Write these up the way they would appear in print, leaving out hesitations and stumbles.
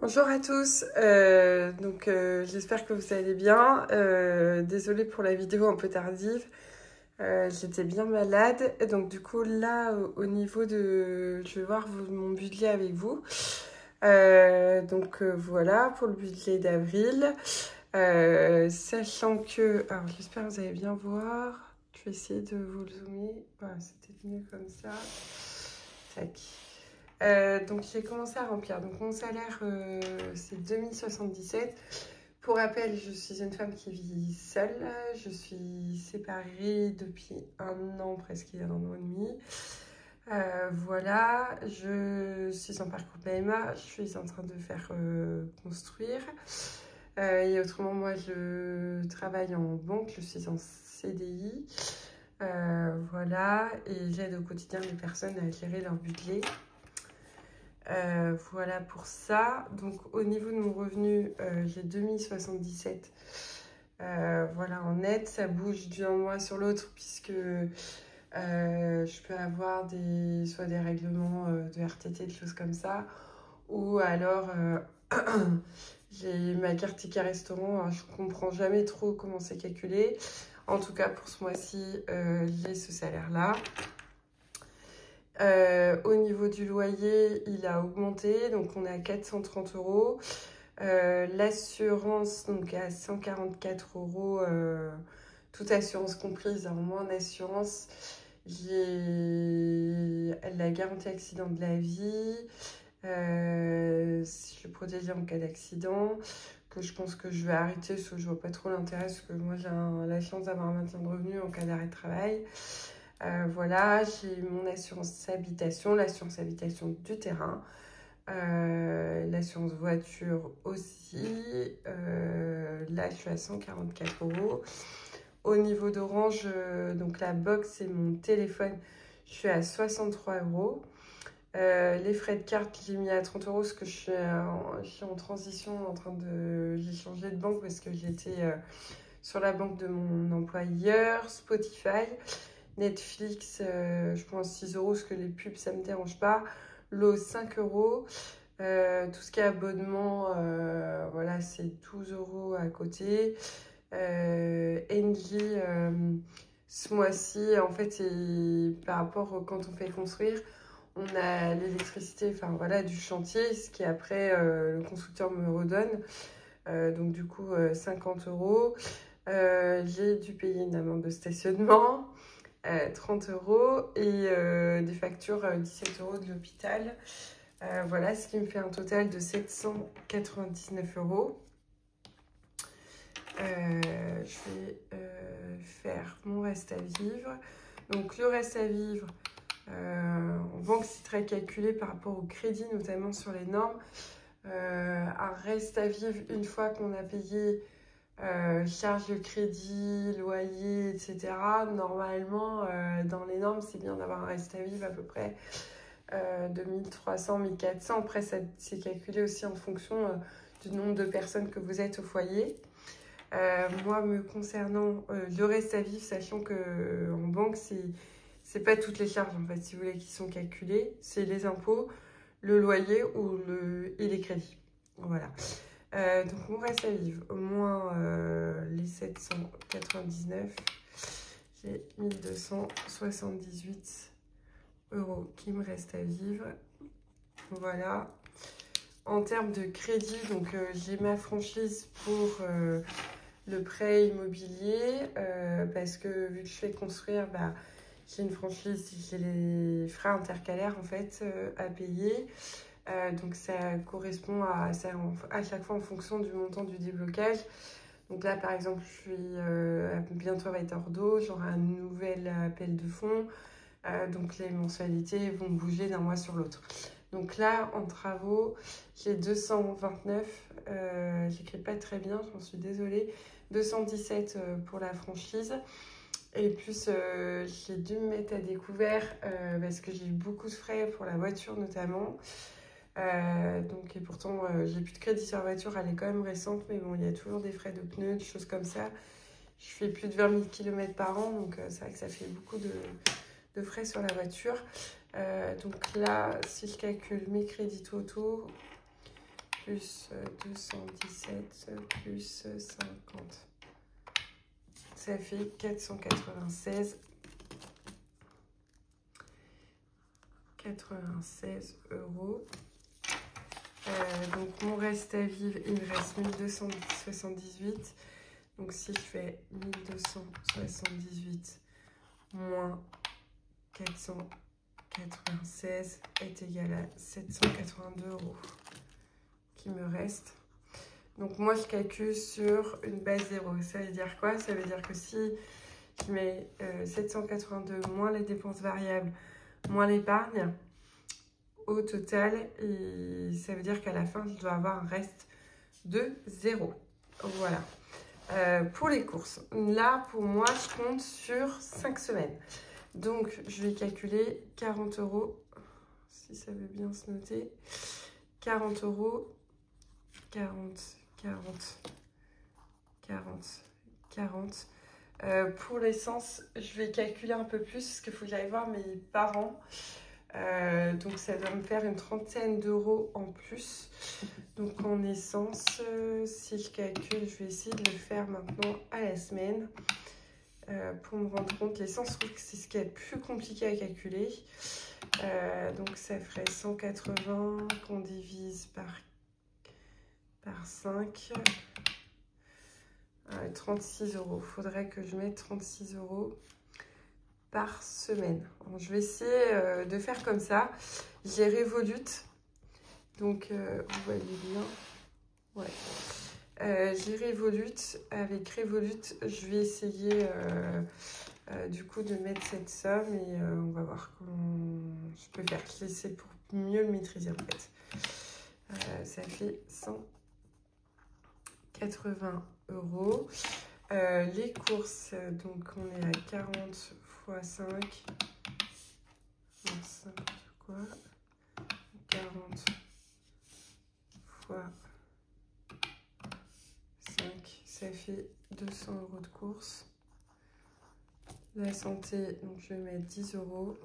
Bonjour à tous, j'espère que vous allez bien. Désolée pour la vidéo un peu tardive, j'étais bien malade. Donc du coup là au niveau de... Je vais voir mon budget avec vous. Voilà pour le budget d'avril. Sachant que... Alors j'espère que vous allez bien voir. Je vais essayer de vous le zoomer. Voilà, c'est peut-être mieux comme ça. Tac. Donc j'ai commencé à remplir. Donc mon salaire c'est 2077. Pour rappel, je suis une femme qui vit seule. Je suis séparée depuis 1 an, presque il y a 1 an et demi. Voilà, je suis en parcours PMA. Je suis en train de faire construire. Et autrement, moi je travaille en banque. Je suis en CDI. Voilà, et j'aide au quotidien les personnes à gérer leur budget. Voilà pour ça. Donc au niveau de mon revenu, j'ai 2077. Voilà, en net, ça bouge d'un mois sur l'autre puisque je peux avoir soit des règlements de RTT, des choses comme ça, ou alors j'ai ma carte ticket restaurant. Alors, je comprends jamais trop comment c'est calculé. En tout cas, pour ce mois-ci, j'ai ce salaire-là. Au niveau du loyer, il a augmenté, donc on est à 430 €. L'assurance, donc à 144 €, toute assurance comprise. Alors moi, en assurance, j'ai la garantie accident de la vie. Je suis protégée en cas d'accident, que je pense que je vais arrêter parce que je vois pas trop l'intérêt, parce que moi j'ai la chance d'avoir un maintien de revenu en cas d'arrêt de travail. Voilà, j'ai mon assurance habitation, l'assurance habitation du terrain, l'assurance voiture aussi. Là, je suis à 144 €. Au niveau d'Orange, donc la box et mon téléphone, je suis à 63 €. Les frais de carte, j'ai mis à 30 € parce que je suis en transition, j'ai changé de banque parce que j'étais sur la banque de mon employeur. Spotify, Netflix, je prends 6 € parce que les pubs, ça ne me dérange pas. L'eau, 5 €. Tout ce qui est abonnement, voilà, c'est 12 € à côté. Engie, ce mois-ci, en fait, c'est par rapport quand on fait construire, on a l'électricité, enfin voilà, du chantier, ce qui après le constructeur me redonne. Donc du coup, 50 €. J'ai dû payer une amende de stationnement. 30 € et des factures 17 € de l'hôpital. Voilà, ce qui me fait un total de 799 €. Je vais faire mon reste à vivre. Donc le reste à vivre, en banque, c'est très calculé par rapport au crédit, notamment sur les normes. Un reste à vivre, une fois qu'on a payé charge de crédit, loyer, etc. Normalement, dans les normes, c'est bien d'avoir un reste à vivre à peu près de 1300, 1400. Après, c'est calculé aussi en fonction du nombre de personnes que vous êtes au foyer. Moi, me concernant, le reste à vivre, sachant que en banque, c'est pas toutes les charges, en fait, si vous voulez, qui sont calculées. C'est les impôts, le loyer et les crédits. Voilà. Donc mon reste à vivre, au moins les 799, j'ai 1278 € qui me restent à vivre. Voilà. En termes de crédit, donc j'ai ma franchise pour le prêt immobilier, parce que vu que je fais construire, bah, j'ai une franchise, j'ai les frais intercalaires en fait à payer. Donc ça correspond à chaque fois en fonction du montant du déblocage. Donc là par exemple, je suis bientôt à d'eau, j'aurai un nouvel appel de fonds. Donc les mensualités vont bouger d'un mois sur l'autre. Donc là en travaux, j'ai 229, j'écris pas très bien, j'en suis désolée. 217 pour la franchise. Et plus, j'ai dû me mettre à découvert parce que j'ai eu beaucoup de frais pour la voiture notamment. Et pourtant, j'ai plus de crédit sur la voiture, elle est quand même récente, mais bon, il y a toujours des frais de pneus, des choses comme ça. Je fais plus de 20 000 km par an, donc c'est vrai que ça fait beaucoup de frais sur la voiture. Donc là, si je calcule mes crédits totaux, plus 217 plus 50. Ça fait 496 €. Donc mon reste à vivre, il me reste 1278. Donc si je fais 1278 moins 496 est égal à 782 € qui me reste. Donc moi je calcule sur une base 0. Ça veut dire quoi? Ça veut dire que si je mets 782 moins les dépenses variables, moins l'épargne, au total, ça veut dire qu'à la fin, je dois avoir un reste de 0. Voilà. Pour les courses, là, pour moi, je compte sur 5 semaines. Donc, je vais calculer 40 €, si ça veut bien se noter. 40 €, 40, 40, 40, 40. Pour l'essence, je vais calculer un peu plus parce qu'il faut que j'aille voir mes parents. Donc ça doit me faire une trentaine d'euros en plus. Donc en essence, si je calcule, je vais essayer de le faire maintenant à la semaine. Pour me rendre compte, l'essence, je trouve que c'est ce qui est le plus compliqué à calculer. Donc ça ferait 180 qu'on divise par 5. 36 €. Il faudrait que je mette 36 € par semaine. Bon, je vais essayer de faire comme ça. J'ai Revolut. Donc, vous voyez bien. Ouais. J'ai Revolut. Avec Revolut, je vais essayer du coup de mettre cette somme et on va voir comment je peux faire. Je vais essayer pour mieux le maîtriser en fait. Ça fait 180 €. Les courses, donc on est à 40 fois 5. N'importe quoi. 40 fois 5, ça fait 200 € de courses. La santé, donc je vais mettre 10 €.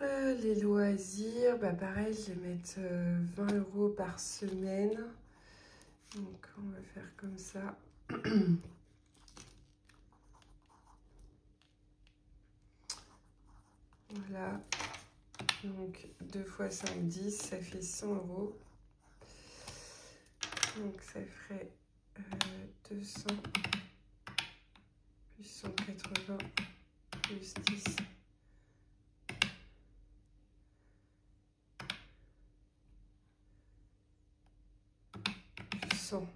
Les loisirs, bah pareil, je vais mettre 20 € par semaine. Donc on va faire comme ça. Voilà. Donc 2 fois 5, 10, ça fait 100 €. Donc ça ferait 200 plus 180 plus 10. 100.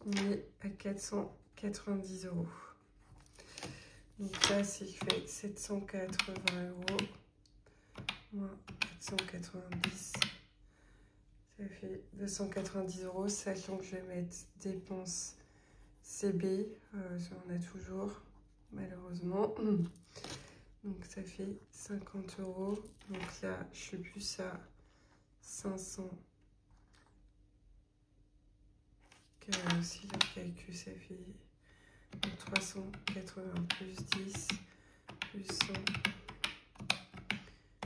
On est à 490 €. Donc là, si je fais 780 € moins 490, ça fait 290 €, sachant que je vais mettre dépenses CB, on a toujours, malheureusement. Donc ça fait 50 €. Donc là, je suis plus à 500. Si je calcule, ça fait 380 plus 10 plus 100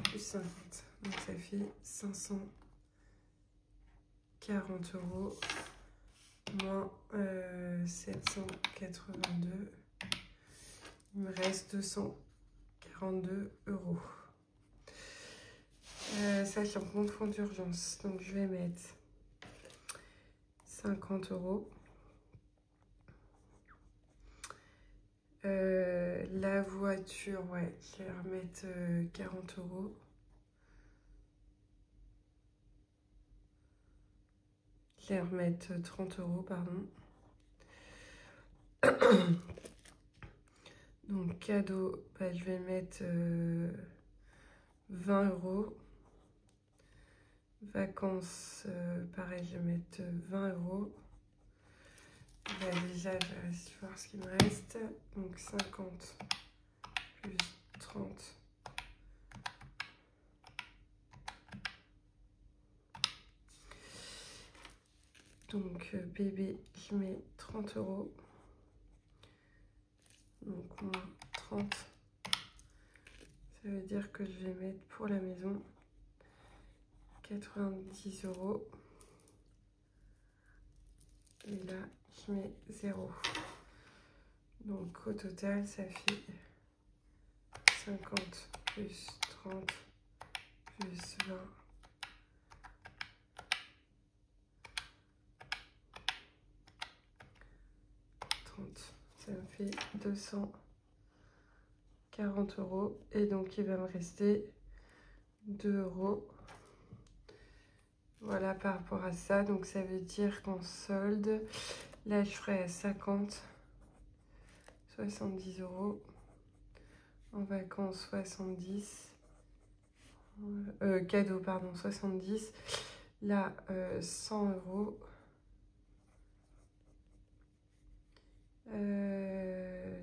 plus 50. Donc ça fait 540 € moins 782. Il me reste 242 €. Sachant que mon fonds d'urgence, donc je vais mettre 50 €. La voiture, ouais, je vais remettre 40 €. Je vais remettre 30 €, pardon. Donc cadeau, bah, je vais mettre 20 €. Vacances, pareil, je vais mettre 20 €. Bah, déjà, je vais voir ce qu'il me reste. Donc 50 plus 30. Donc bébé, je mets 30 €. Donc moins 30. Ça veut dire que je vais mettre pour la maison 90 €. Et là, je mets 0. Donc au total, ça fait 50 plus 30 plus 20. 30. Ça me fait 240 €. Et donc, il va me rester 2 €. Voilà, par rapport à ça. Donc, ça veut dire qu'en solde, là, je ferai 50, 70 €. En vacances, 70. Cadeau, pardon, 70. Là, 100 €.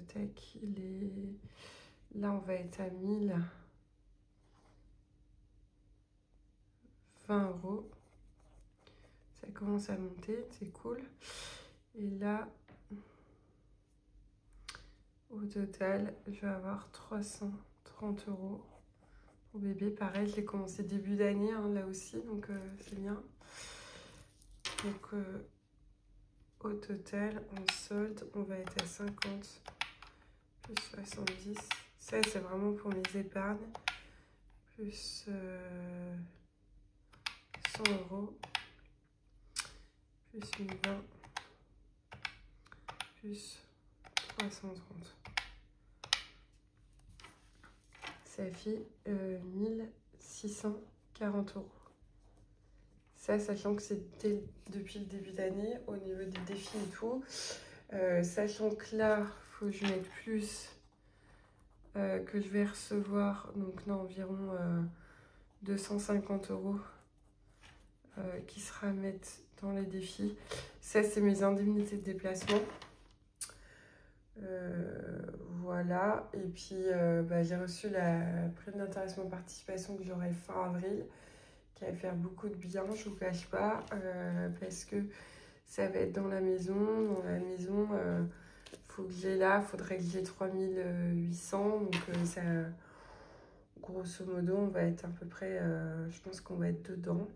Tac, là, on va être à 1020 €. Ça commence à monter, c'est cool. Et là, au total, je vais avoir 330 € pour bébé. Pareil, je l'ai commencé début d'année, hein, là aussi, donc c'est bien. Donc, au total, en solde, on va être à 50 plus 70. Ça, c'est vraiment pour mes épargnes. Plus 100 € plus 1020 plus 330. Ça fait 1640 €. Ça, sachant que c'est depuis le début d'année, au niveau des défis et tout. Sachant que là, il faut que je mette plus que je vais recevoir. Donc là, environ 250 € qui se remettent dans les défis. Ça, c'est mes indemnités de déplacement. Voilà. Et puis, j'ai reçu la prime d'intéressement participation que j'aurai fin avril, qui va faire beaucoup de bien, je vous cache pas, parce que ça va être dans la maison. Dans la maison, faut que j'ai là, faudrait que j'ai 3800. Donc, ça, grosso modo, on va être à peu près, je pense qu'on va être dedans.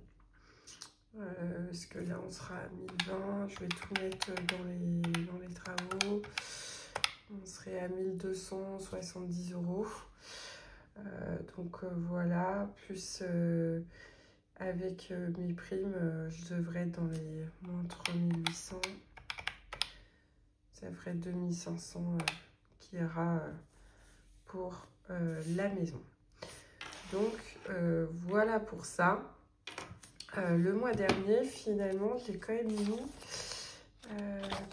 Parce que là, on sera à 1020. Je vais tout mettre dans les travaux. On serait à 1270 €. Donc voilà, plus avec mes primes, je devrais être dans les moins 3800. Ça ferait 2500 qui ira pour la maison. Donc voilà pour ça. Le mois dernier, finalement, j'ai quand même mis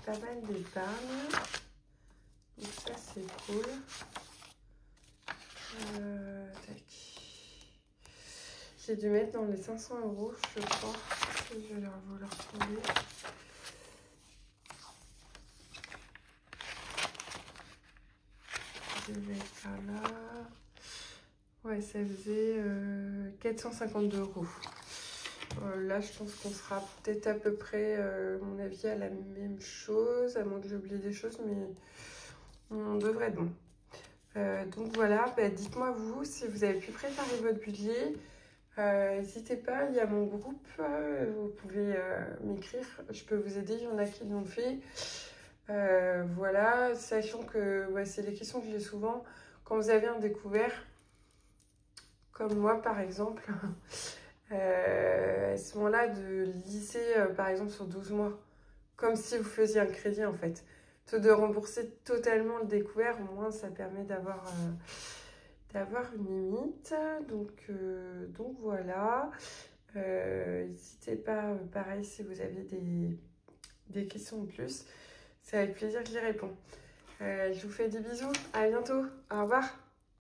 pas mal d'épargne. Donc ça, c'est cool. Tac. J'ai dû mettre dans les 500 €, je crois. Je vais vous le retrouver. Je vais être par là. Ouais, ça faisait 452 €. Là, je pense qu'on sera peut-être à peu près, à mon avis, à la même chose, à moins que j'ai oublié des choses, mais on devrait être bon. Donc voilà, dites-moi vous si vous avez pu préparer votre budget. N'hésitez pas, il y a mon groupe, vous pouvez m'écrire, je peux vous aider, il y en a qui l'ont fait. Voilà, sachant que c'est les questions que j'ai souvent. Quand vous avez un découvert, comme moi par exemple, à ce moment-là, de lisser par exemple sur 12 mois, comme si vous faisiez un crédit en fait. De rembourser totalement le découvert, au moins ça permet d'avoir une limite. Donc voilà. N'hésitez pas, pareil, si vous avez des questions en plus. C'est avec plaisir que j'y réponds. Je vous fais des bisous. À bientôt. Au revoir.